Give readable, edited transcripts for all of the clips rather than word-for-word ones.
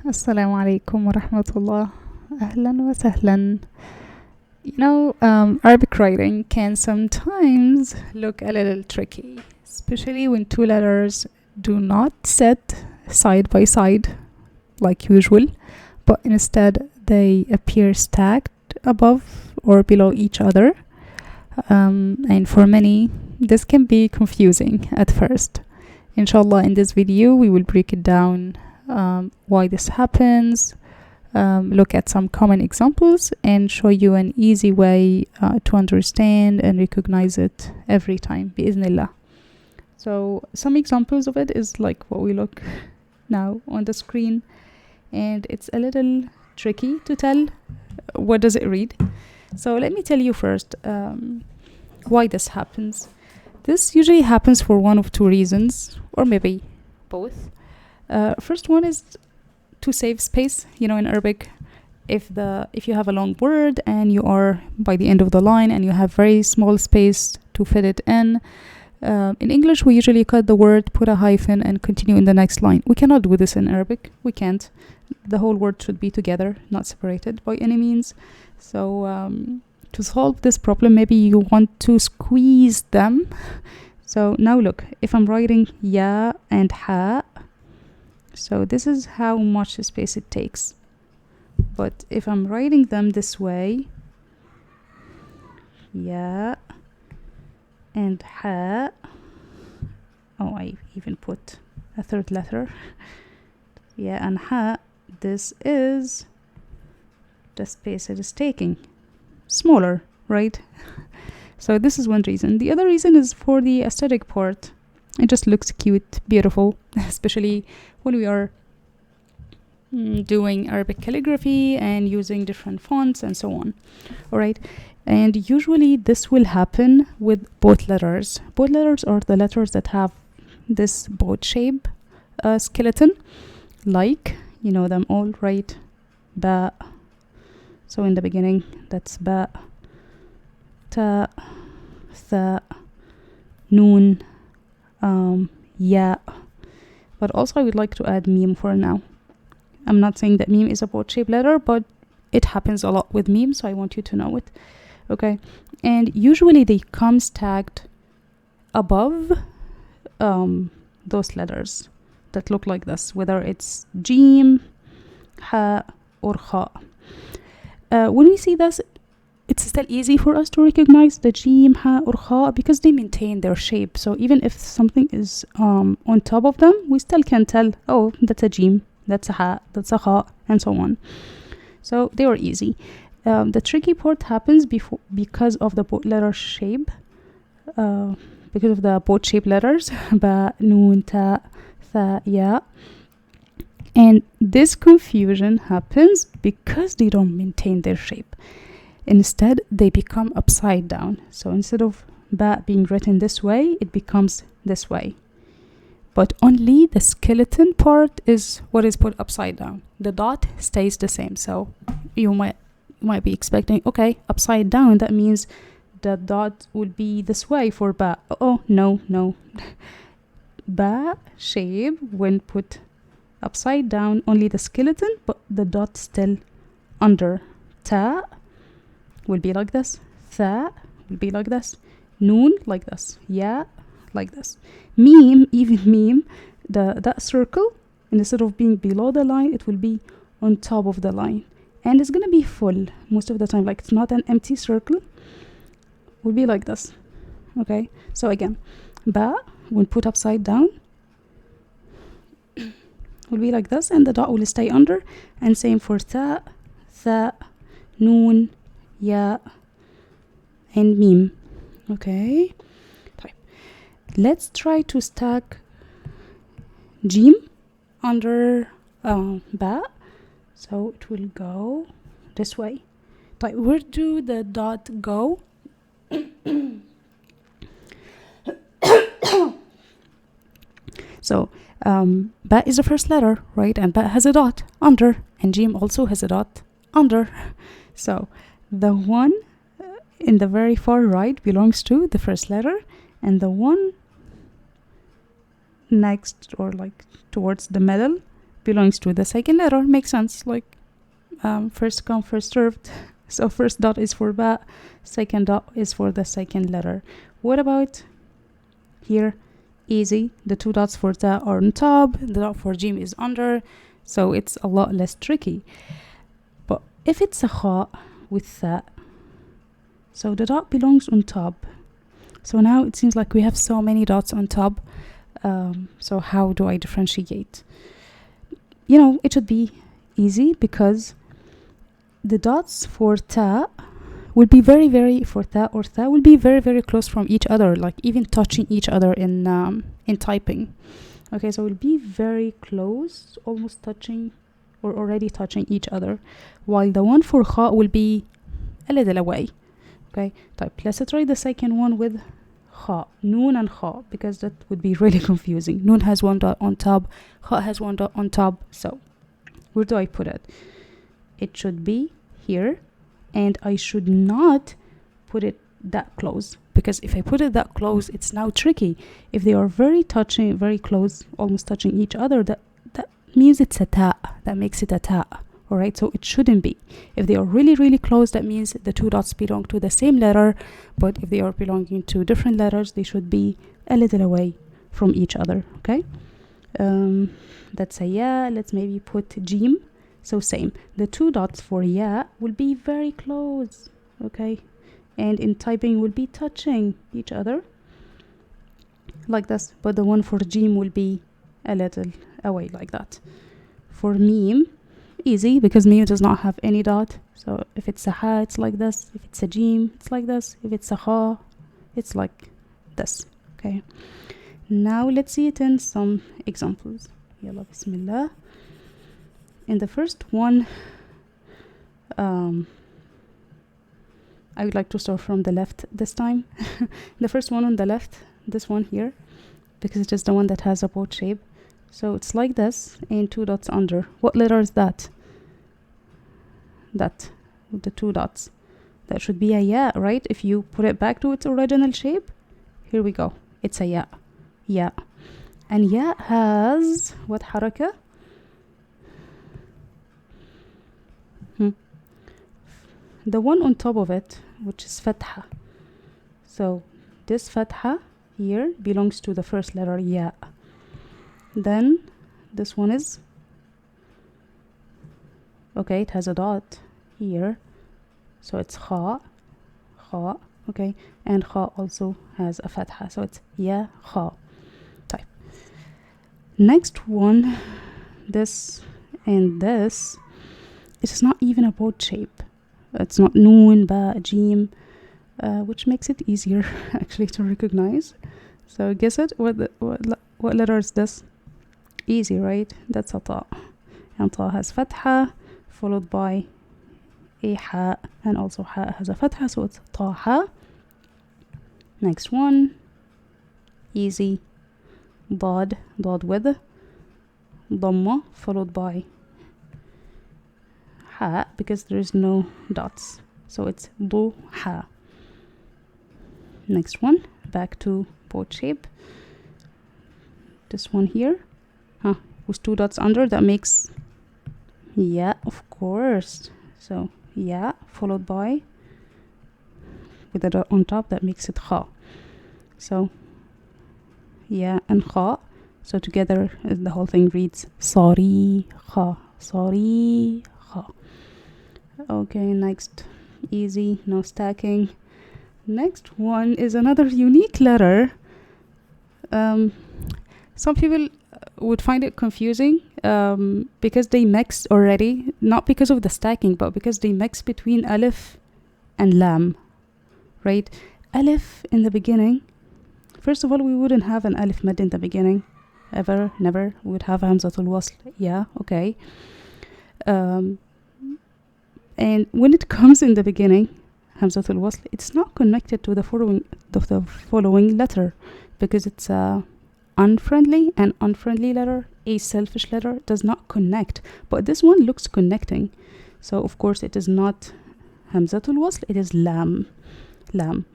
Assalamu alaikum wa rahmatullah. Ahlan wa sahlan. Arabic writing can sometimes look a little tricky, especially when two letters do not sit side by side like usual, but instead they appear stacked above or below each other. And for many, this can be confusing at first. Inshallah, in this video, we will break it down why this happens, look at some common examples, and show you an easy way to understand and recognize it every time, bi'idhnillah. So some examples of it is like what we look now on the screen, and it's a little tricky to tell what does it read. So let me tell you first why this happens. This usually happens for one of two reasons, or maybe both. First one is to save space. In Arabic, if you have a long word and you are by the end of the line and you have very small space to fit it in English we usually cut the word, put a hyphen, and continue in the next line. We cannot do this in Arabic. We can't. The whole word should be together, not separated by any means. So to solve this problem, maybe you want to squeeze them. So now look, if I'm writing ya and ha, so this is how much space it takes. But if I'm writing them this way, ya and ha, oh, I even put a third letter, ya and ha, this is the space it is taking. Smaller, right? So this is one reason. The other reason is for the aesthetic part. It just looks cute, beautiful, especially when we are doing Arabic calligraphy and using different fonts and so on. All right. And usually this will happen with both letters. Both letters are the letters that have this boat shape skeleton, like, you know them all, right? Ba. So in the beginning, that's ba, ta, tha, noon, ya. But also I would like to add meme for now. I'm not saying that meme is a boat-shaped letter, but it happens a lot with meme, so I want you to know it. Okay, and usually they come stacked above those letters that look like this, whether it's jim, ha, or kha. When we see this, it's still easy for us to recognize the jim, ha, or kha because they maintain their shape. So even if something is on top of them, we still can tell, oh, that's a jim, that's a ha, that's a kha, and so on. So they are easy. The tricky part happens because of the letter shape, because of the boat shape letters, ba, noon, ta, tha, ya. And this confusion happens because they don't maintain their shape. Instead, they become upside down. So instead of ba being written this way, it becomes this way. But only the skeleton part is what is put upside down. The dot stays the same. So you might be expecting, okay, upside down, that means the dot would be this way for ba. Oh, no. Ba shape, when put upside down, only the skeleton, but the dot still under. Ta will be like this. Tha will be like this. Noon like this. Ya like this. Meme, even meme, that circle, instead of being below the line, it will be on top of the line. And it's gonna be full most of the time. Like, it's not an empty circle. Will be like this. Okay. So again, ba when put upside down will be like this, and the dot will stay under. And same for tha, noon, ya, and meme. Okay. Let's try to stack jim under ba. So it will go this way. But where do the dot go? So ba is the first letter, right? And ba has a dot under, and jim also has a dot under. So the one in the very far right belongs to the first letter, and the one next, or like towards the middle, belongs to the second letter. Makes sense, like first come first served. So first dot is for ba, second dot is for the second letter. What about here? Easy. The two dots for ta are on top, the dot for jim is under, so it's a lot less tricky. But if it's a kha with that, so the dot belongs on top. So now it seems like we have so many dots on top. So how do I differentiate? You know, it should be easy, because the dots for ta will be very for ta or tha will be very close from each other, like even touching each other in typing. Okay, so it will be very close, almost touching or already touching each other, while the one for kha will be a little away. Okay, type. Let's try the second one with kha, noon and kha, because that would be really confusing. Noon has one dot on top, kha has one dot on top. So where do I put it? It should be here, and I should not put it that close, because if I put it that close, it's now tricky. If they are very close, almost touching each other, that means it's a ta. That makes it a ta. Alright, so it shouldn't be. If they are really close, that means the two dots belong to the same letter, but if they are belonging to different letters, they should be a little away from each other. Okay, that's a ya. Let's maybe put jim. So same, the two dots for ya will be very close, okay, and in typing will be touching each other like this, but the one for jim will be a little away like that. For meme, easy, because meme does not have any dot. So if it's a ha, it's like this. If it's a jim, it's like this. If it's a kha, it's like this. Okay, now let's see it in some examples. Yalla bismillah. In the first one, I would like to start from the left this time. The first one on the left, this one here, because it is the one that has a boat shape. So it's like this, and two dots under. What letter is that? That, with the two dots. That should be a ya, right? If you put it back to its original shape, here we go. It's a ya. Ya. And ya has what haraka? The one on top of it, which is fatha. So this fatha here belongs to the first letter ya. Then this one is, okay, it has a dot here, so it's kha, okay, and kha also has a fatha, so it's ya kha. Type. Next one, this and this, it is not even a boat shape. It's not noon, ba, jim, which makes it easier actually to recognize. So guess it. What letter is this? Easy, right? That's a ta. And ta has fatha, followed by a ha, and also ha has a fatha, so it's ta ha. Next one, easy, dad with dhamma, followed by ha, because there is no dots, so it's du ha. Next one, back to boat shape. This one here, with two dots under, that makes ya, of course. So ya followed by with a dot on top, that makes it kha. So ya and kha, so together the whole thing reads sorry kha, sorry kha. Okay, next, easy, no stacking. Next one is another unique letter. Some people would find it confusing because they mix already, not because of the stacking, but because they mix between alif and lam, right? Alif in the beginning, first of all, we wouldn't have an alif mad in the beginning, ever, never. We would have hamzatul wasl, yeah, okay. And when it comes in the beginning, hamzatul wasl, it's not connected to the following letter, because it's a unfriendly letter, a selfish letter, does not connect. But this one looks connecting, so of course it is not hamzatul wasl, it is lam,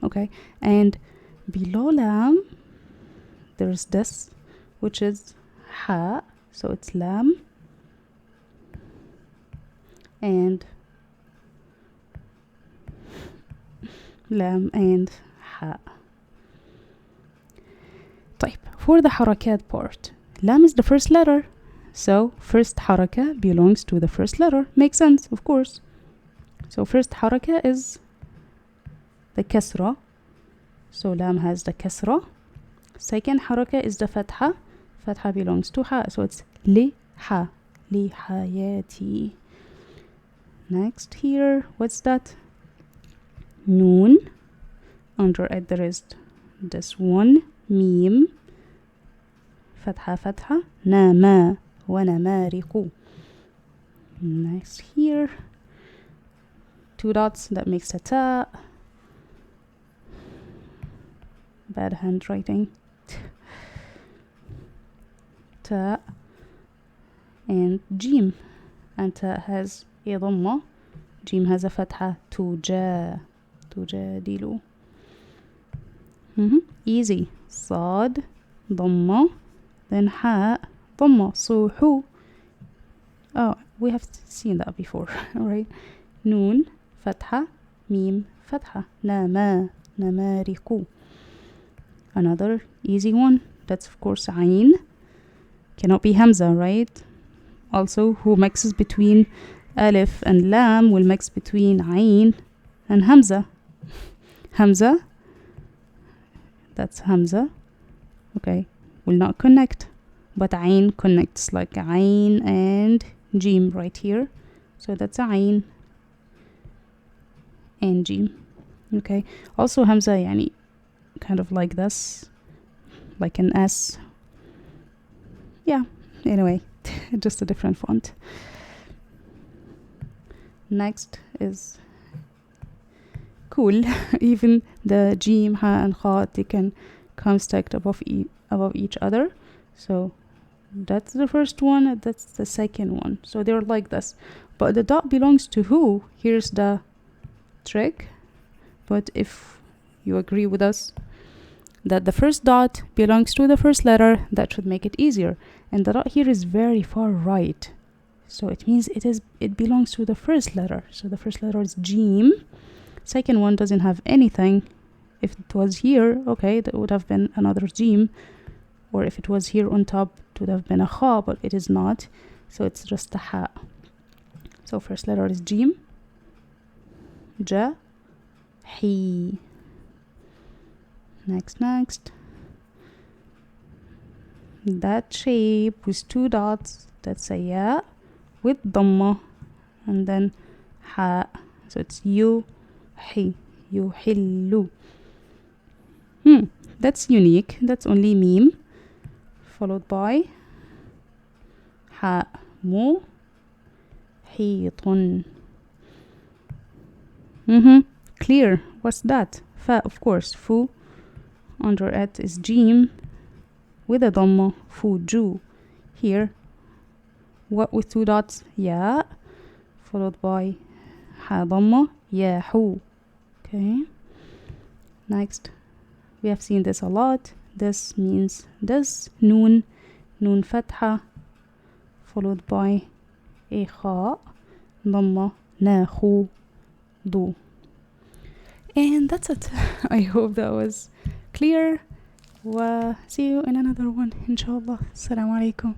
okay. And below lam there's this, which is ha, so it's lam, and لام and حاء. طيب, for the حركات part, لام is the first letter, so first حركة belongs to the first letter. Makes sense, of course. So first حركة is the كسرة, so لام has the كسرة. Second حركة is the فتحة. فتحة belongs to حاء, so it's لحا, لحياتي. Next here, what's that? Noon. Under it there is this one, ميم, فتحة فتحة, نما ونمارق. Next here, two dots, that makes a ta. Bad handwriting. Ta and jim, and ta has a ضمة, jim has a فتحة, تجادل. Easy. صاد ضمة, then حاء ضمة, صوحو. Oh, we have seen that before. Alright. نون فتحة, ميم فتحة, نمارق. Another easy one, that's of course عين. Cannot be Hamza, right? Also, who mixes between Alif and Lam will mix between عين and Hamza. Hamza, that's Hamza. Okay, will not connect, but عين connects, like عين and Jim right here. So that's عين and Jim. Okay, also Hamza يعني kind of like this, like an S. Yeah, anyway, just a different font. Next is cool. Even the Jim, Ha and Kha, they can come stacked above each other. So that's the first one, that's the second one. So they're like this. But the dot belongs to who? Here's the trick. But if you agree with us that the first dot belongs to the first letter, that should make it easier. And the dot here is very far right, so it means it belongs to the first letter. So the first letter is Jim. Second one doesn't have anything. If it was here, okay, that would have been another Jim, or if it was here on top, it would have been a Kha, but it is not, so it's just a Ha. So first letter is Jim, Ja, He. Next. That shape with two dots, that's a Ya with Dhamma, and then Ha. So it's Yuhi, Yuhillu. That's unique. That's only Mim, followed by Ha, Mu, Hitun. Clear. What's that? Fa, of course. Fu. Under it is Jim with a Dhamma, Fuju. Here, what with two dots? Ya, followed by Ha Dhamma, Yahu. Okay. Next, we have seen this a lot. This means this. Noon Fatha, followed by a Kha, Dhamma, Nakhu, Du. And that's it. I hope that was clear. See you in another one, inshallah. Assalamu alaikum.